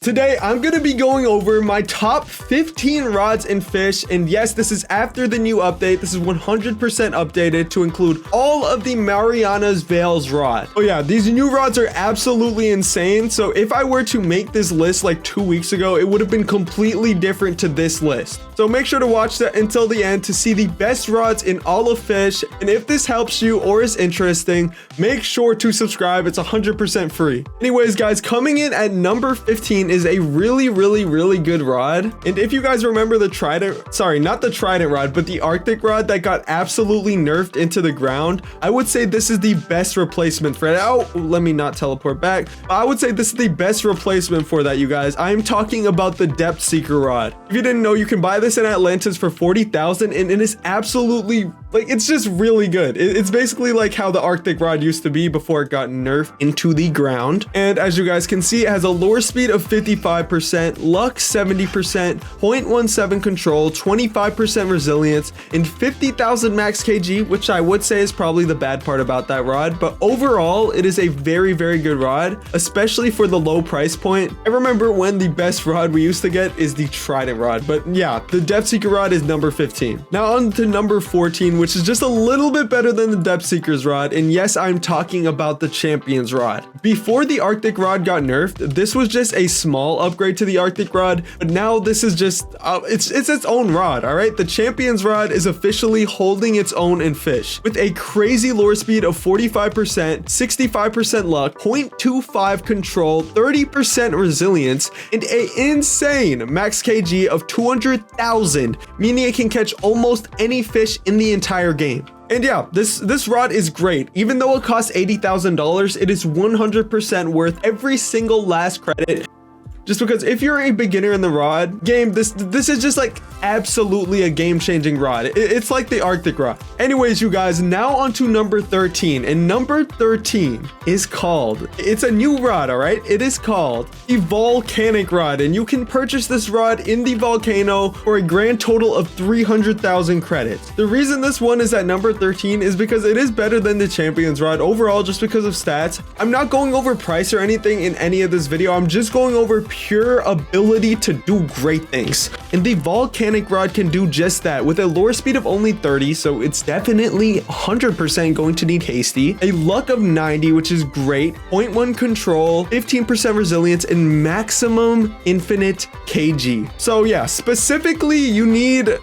Today, I'm going to be going over my top 15 rods in fish, and yes, this is after the new update. This is 100% updated to include all of the Mariana's Veils rod. Oh yeah, these new rods are absolutely insane, so if I were to make this list like 2 weeks ago, it would have been completely different to this list. So make sure to watch that until the end to see the best rods in all of fish, and if this helps you or is interesting, make sure to subscribe. It's 100% free. Anyways, guys, coming in at number 15 is a really good rod. And if you guys remember the Trident, sorry, not the Trident rod, but the Arctic rod that got absolutely nerfed into the ground, I would say this is the best replacement for it. Oh, let me not teleport back. I would say this is the best replacement for that, you guys. I am talking about the Depth Seeker rod. If you didn't know, you can buy this in Atlantis for 40,000, and it is absolutely, like, it's just really good. It's basically like how the Arctic rod used to be before it got nerfed into the ground. And as you guys can see, it has a lure speed of 55%, luck 70%, 0.17 control, 25% resilience, and 50,000 max kg, which I would say is probably the bad part about that rod. But overall, it is a very good rod, especially for the low price point. I remember when the best rod we used to get is the Trident rod, but yeah, the Depth Seeker rod is number 15. Now on to number 14, which is just a little bit better than the Depth Seeker's rod, and yes, I'm talking about the Champion's rod. Before the Arctic rod got nerfed, this was just a small upgrade to the Arctic rod, but now this is just it's its own rod. All right, the Champion's rod is officially holding its own in fish with a crazy lure speed of 45%, 65% luck, 0.25 control, 30% resilience, and a insane max kg of 200,000, meaning it can catch almost any fish in the entire game. And yeah, this rod is great. Even though it costs $80,000, it is 100% worth every single last credit. Just because if you're a beginner in the rod game, this is just like absolutely a game-changing rod. It's like the Arctic rod. Anyways, you guys, now on to number 13. And number 13 is called, it's a new rod, all right? It is called the Volcanic rod. And you can purchase this rod in the volcano for a grand total of 300,000 credits. The reason this one is at number 13 is because it is better than the Champion's rod overall, just because of stats. I'm not going over price or anything in any of this video. I'm just going over pure ability to do great things, and the Volcanic rod can do just that with a lure speed of only 30, so it's definitely 100% going to need hasty, a luck of 90, which is great, 0.1 control, 15% resilience, and maximum infinite kg. So yeah, specifically you need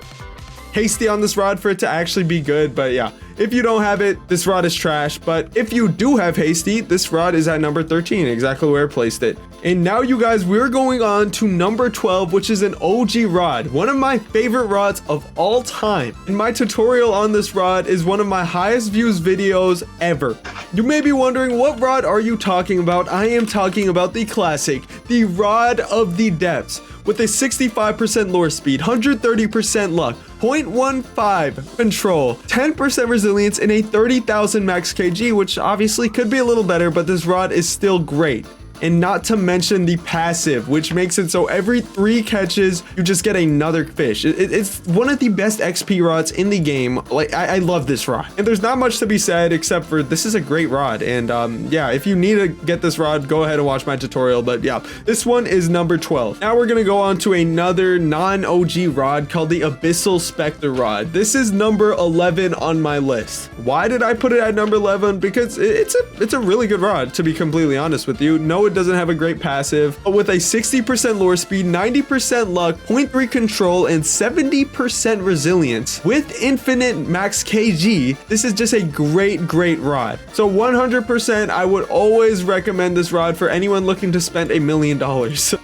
hasty on this rod for it to actually be good, but yeah, if you don't have it, this rod is trash. But if you do have hasty, this rod is at number 13, exactly where I placed it. And now, you guys, we're going on to number 12, which is an OG rod, one of my favorite rods of all time. And my tutorial on this rod is one of my highest views videos ever. You may be wondering, what rod are you talking about? I am talking about the classic, the Rod of the Depths, with a 65% lure speed, 130% luck, 0.15 control, 10% resilience, and a 30,000 max kg, which obviously could be a little better, but this rod is still great. And not to mention the passive, which makes it so every 3 catches, you just get another fish. It's one of the best XP rods in the game. Like, I love this rod. And there's not much to be said except for this is a great rod. And yeah, if you need to get this rod, go ahead and watch my tutorial. But yeah, this one is number 12. Now we're gonna go on to another non-OG rod called the Abyssal Spectre rod. This is number 11 on my list. Why did I put it at number 11? Because it's a really good rod, to be completely honest with you. No, it doesn't have a great passive, but with a 60% lure speed, 90% luck, 0.3 control, and 70% resilience with infinite max kg, this is just a great rod. So 100% I would always recommend this rod for anyone looking to spend $1 million.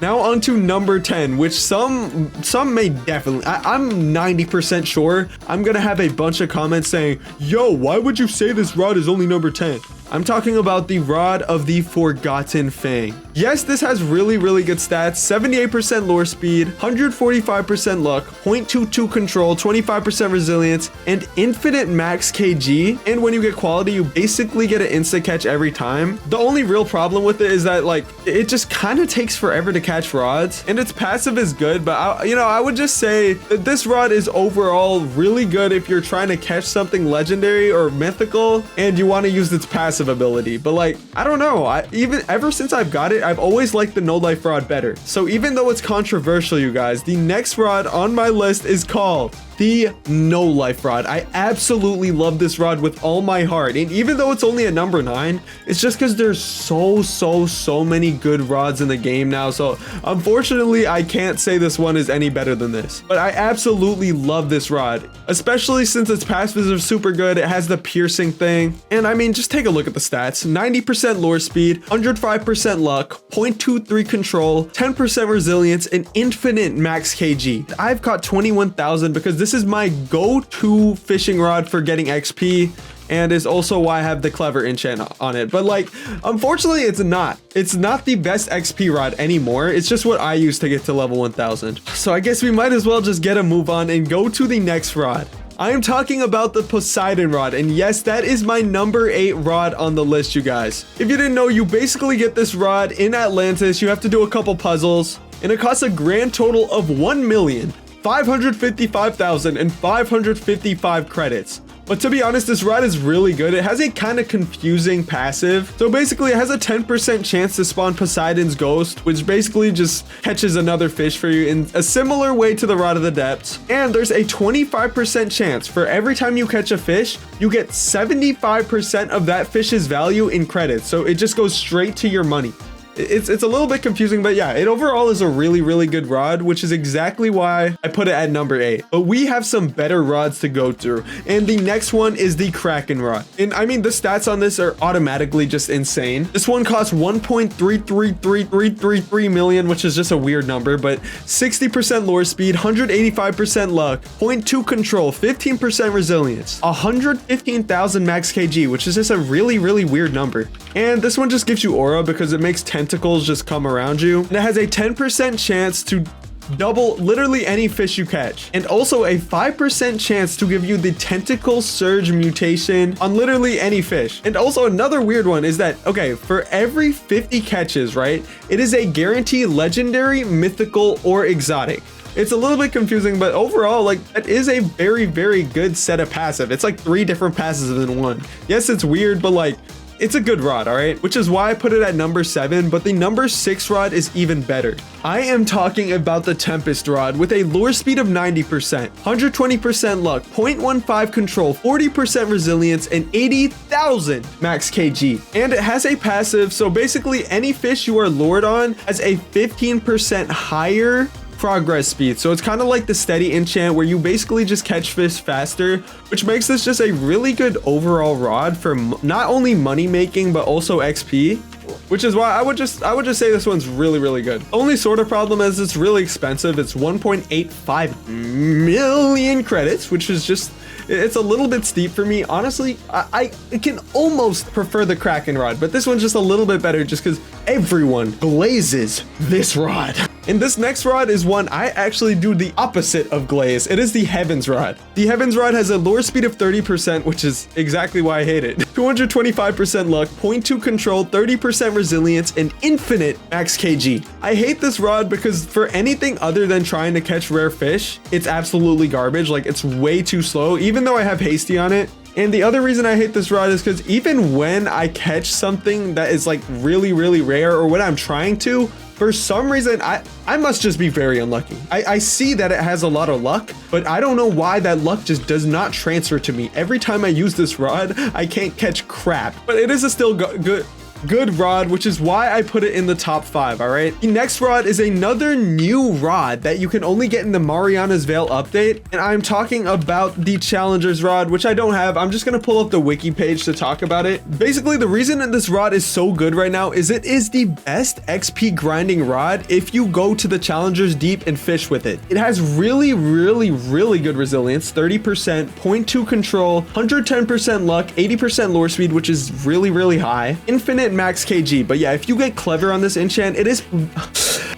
Now on to number 10, which some may definitely, I'm 90% sure I'm gonna have a bunch of comments saying, yo, why would you say this rod is only number 10? I'm talking about the Rod of the Forgotten Fang. Yes, this has really good stats, 78% lure speed, 145% luck, 0.22 control, 25% resilience, and infinite max kg. And when you get quality, you basically get an insta catch every time. The only real problem with it is that, like, it just kind of takes forever to catch rods, and its passive is good, but I would just say that this rod is overall really good if you're trying to catch something legendary or mythical and you want to use its passive passive ability, but like, I don't know. Even ever since I've got it, I've always liked the no life rod better. So even though it's controversial, you guys, the next rod on my list is called the no life rod. I absolutely love this rod with all my heart. And even though it's only at number 9, it's just because there's so many good rods in the game now. So unfortunately, I can't say this one is any better than this, but I absolutely love this rod, especially since its passives are super good. It has the piercing thing. And I mean, just take a look at the stats. 90% lure speed, 105% luck, 0.23 control, 10% resilience, and infinite max kg. I've caught 21,000 because this is my go-to fishing rod for getting XP, and is also why I have the clever enchant on it. But like, unfortunately, it's not the best XP rod anymore. It's just what I use to get to level 1000. So I guess we might as well just get a move on and go to the next rod. I am talking about the Poseidon rod, and yes, that is my number 8 rod on the list, you guys. If you didn't know, you basically get this rod in Atlantis. You have to do a couple puzzles, and it costs a grand total of 1,555,555 credits. But to be honest, this rod is really good. It has a kind of confusing passive. So basically, it has a 10% chance to spawn Poseidon's Ghost, which basically just catches another fish for you in a similar way to the Rod of the Depths. And there's a 25% chance for every time you catch a fish, you get 75% of that fish's value in credits. So it just goes straight to your money. It's a little bit confusing, but yeah, it overall is a really good rod, which is exactly why I put it at number 8. But we have some better rods to go through, and the next one is the Kraken rod. And I mean, the stats on this are automatically just insane. This one costs 1.333333 million, which is just a weird number, but 60% lure speed, 185% luck, 0.2 control, 15% resilience, 115,000 max kg, which is just a really weird number. And this one just gives you aura because it makes tentacles just come around you, and it has a 10% chance to double literally any fish you catch, and also a 5% chance to give you the tentacle surge mutation on literally any fish. And also another weird one is that, okay, for every 50 catches, right, it is a guarantee legendary, mythical, or exotic. It's a little bit confusing, but overall, like, that is a very good set of passive. It's like 3 different passives in one. Yes, it's weird, but like, it's a good rod, all right? Which is why I put it at number 7, but the number 6 rod is even better. I am talking about the Tempest rod with a lure speed of 90%, 120% luck, 0.15 control, 40% resilience, and 80,000 max kg. And it has a passive, so basically any fish you are lured on has a 15% higher progress speed. So it's kind of like the steady enchant where you basically just catch fish faster, which makes this just a really good overall rod for not only money making but also XP, which is why I would just say this one's really good. Only sort of problem is it's really expensive. It's 1.85 million credits, which is just, it's a little bit steep for me. Honestly, I can almost prefer the Kraken rod, but this one's just a little bit better just because everyone glazes this rod. And this next rod is one I actually do the opposite of glaze. It is the Heavens rod. The Heavens rod has a lure speed of 30%, which is exactly why I hate it. 225% luck, 0.2 control, 30% resilience, and infinite max kg. I hate this rod because for anything other than trying to catch rare fish, it's absolutely garbage. Like, it's way too slow, even though I have hasty on it. And the other reason I hate this rod is because even when I catch something that is like really rare, or when I'm trying to, for some reason, I must just be very unlucky. I see that it has a lot of luck, but I don't know why that luck just does not transfer to me. Every time I use this rod, I can't catch crap, but it is a still good rod, which is why I put it in the top 5. All right, the next rod is another new rod that you can only get in the Mariana's Veil update, and I'm talking about the Challenger's rod, which I don't have. I'm just gonna pull up the wiki page to talk about it. Basically, the reason that this rod is so good right now is it is the best XP grinding rod if you go to the Challenger's Deep and fish with it. It has really good resilience, 30%, 0.2 control, 110% luck, 80% lure speed, which is really high, infinite max kg. But yeah, if you get clever on this enchant, it is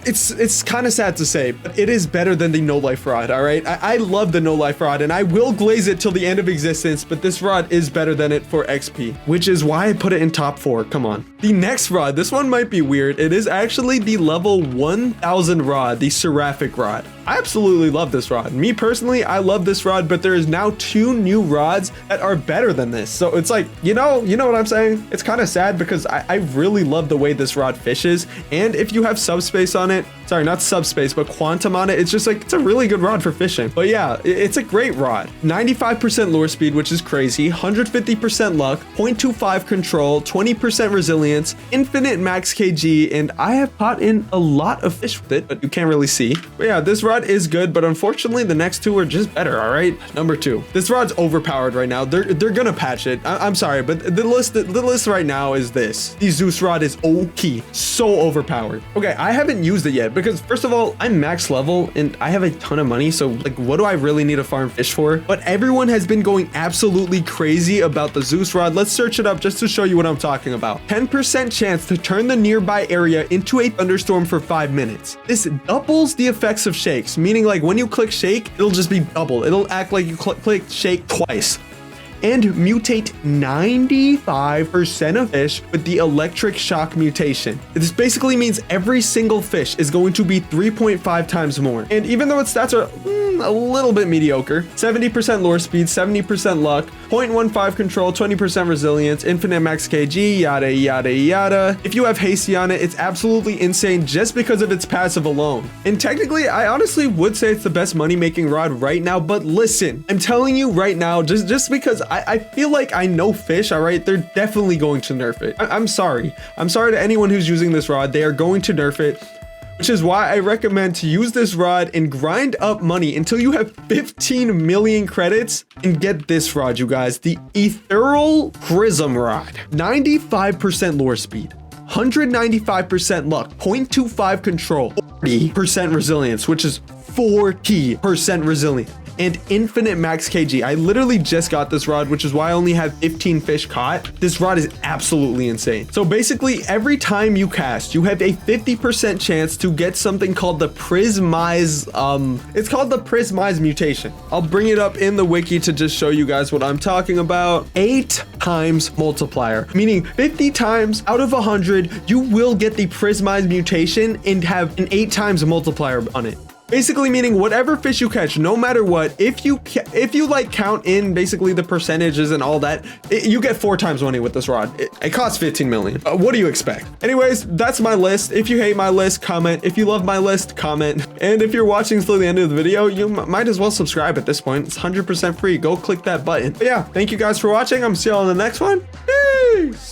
it's kind of sad to say, but it is better than the no life rod. All right, I love the no life rod and I will glaze it till the end of existence, but this rod is better than it for XP, which is why I put it in top 4. Come on. The next rod, this one might be weird. It is actually the level 1000 rod, the Seraphic rod. I absolutely love this rod. Me personally, I love this rod, but there is now 2 new rods that are better than this. So it's like, you know what I'm saying? It's kind of sad because I really love the way this rod fishes. And if you have subspace on it, sorry, not subspace, but quantum on it, it's just like, it's a really good rod for fishing. But yeah, it's a great rod. 95% lure speed, which is crazy. 150% luck, 0.25 control, 20% resilience, infinite max kg, and I have caught in a lot of fish with it, but you can't really see. But yeah, this rod is good, but unfortunately the next 2 are just better. All right, number 2, this rod's overpowered right now. They're gonna patch it. I'm sorry, but the list right now is this. The Zeus rod is OP, so overpowered. Okay, I haven't used it yet because first of all, I'm max level and I have a ton of money, so like, what do I really need to farm fish for? But everyone has been going absolutely crazy about the Zeus rod. Let's search it up just to show you what I'm talking about. 10% chance to turn the nearby area into a thunderstorm for 5 minutes. This doubles the effects of shakes, meaning like when you click shake, it'll just be double. It'll act like you click shake twice. And mutate 95% of fish with the electric shock mutation. This basically means every single fish is going to be 3.5 times more. And even though its stats are a little bit mediocre, 70% lure speed, 70% luck, 0.15 control, 20% resilience, infinite max kg, yada, yada, yada. If you have hasty on it, it's absolutely insane just because of its passive alone. And technically, I honestly would say it's the best money-making rod right now, but listen, I'm telling you right now, just because I feel like I know fish, all right? They're definitely going to nerf it. I'm sorry. I'm sorry to anyone who's using this rod. They are going to nerf it, which is why I recommend to use this rod and grind up money until you have 15 million credits and get this rod, you guys. The Ethereal Prism Rod. 95% lure speed. 195% luck, 0.25 control, 40% resilience, which is 40% resilient, and infinite max kg. I literally just got this rod, which is why I only have 15 fish caught. This rod is absolutely insane. So basically, every time you cast, you have a 50% chance to get something called the Prismize. It's called the Prismize mutation. I'll bring it up in the wiki to just show you guys what I'm talking about. 8 times multiplier, meaning 50 times out of 100, you will get the Prismize mutation and have an 8 times multiplier on it. Basically meaning whatever fish you catch, no matter what, if you like count in basically the percentages and all that, you get 4 times money with this rod. It costs 15 million. What do you expect? Anyways, that's my list. If you hate my list, comment. If you love my list, comment. And if you're watching till the end of the video, you might as well subscribe at this point. It's 100% free. Go click that button. But yeah, thank you guys for watching. I'm see you all in the next one. Peace.